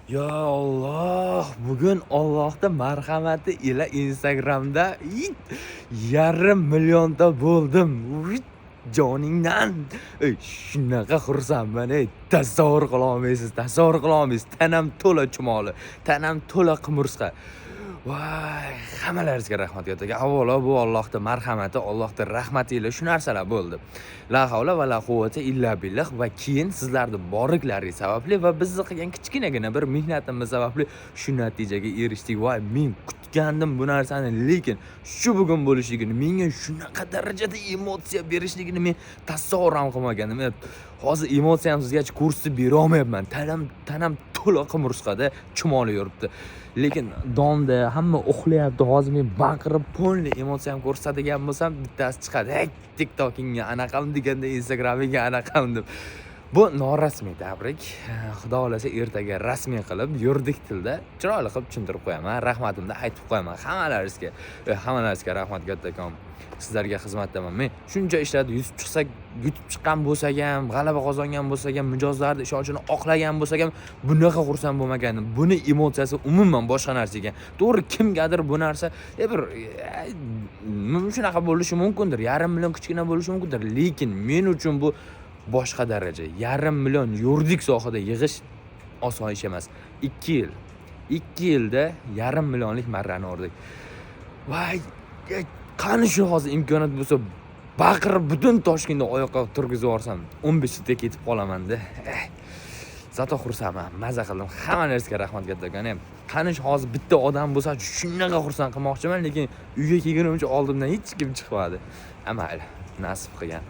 Ya Allah, bugun Allohning marhamati ila Instagramda 500 000 ta bo'ldim. Joningdan. Shunaqa xursandman, tasavvur qila olmaysiz, tasavvur qila olmaysiz. Tanam to'la chumoli, tanam to'la qumursqa. Voy, hammalaringizga rahmat yo'taga. Avvalo bu Allohning marhamati, Allohning rahmati ila shu narsalar bo'ldi. La havla va la quvvata illa billah va keyin sizlarning boriklaringiz sababli va bizni qilgan kichkinagina bir mehnatimiz sababli shu natijaga erishdik. Voy, men kutgandim bu narsani, lekin shu bugun bo'lishligini, menga shunaqa darajada emotsiya berishligini men tasavvur ham qilmagandim. Hozir emotsiyam sizga ko'rsatib bera olmayapman. Tanam to'la qumursqada chumoli yuribdi. Lekin domda hamma uxlayapti. Hozir men baqirib polni emotsiyam ko'rsatadigan bo'lsam, bittasi chiqadi. "Hey, TikTokingga anaqam deganda, Instagramingga anaqam" deb. Bu norasmiy tabrik. Xudo xolasa ertaga rasmiy qilib, yuridik tilda chiroyli qilib tushuntirib qo'yaman. Rahmatimni aytib qo'yaman hammalaringizga rahmat kattakon. Sizlarga xizmatdaman. Men shuncha ishlarda yutib chiqqan bo'lsak ham, g'alaba qozongan bo'lsak ham, mijozlarning ishonchini oqlagan bo'lsak ham, bunaqa xursand bo'lmagandim. Buni emotsiyasi umuman boshqa narsa ekan. To'g'ri, kimgadir bu narsa bir shunaqa bo'lishi mumkindir. 500 000 kichkina bo'lishi mumkindir, lekin men uchun bu boshqa daraja. 500 000 yuridik sohada yig'ish oson ish emas. 2 yilda 500 000 marrani urdik. Voy, qani shu hozir imkoniyat bo'lsa, baqirib butun Toshkentni oyoqqa turgizib yuborsam, 15 yilda ketib qolaman-da. Zato xursandman, maza qildim. Hammalaringizga rahmat kattakon. Qani shu hozir bitta odam bo'lsa, shunaqa xursand qilmoqchiman, lekin uyga kelgunimcha oldimdan hech kim chiqmadi. Amal nasib qilgan.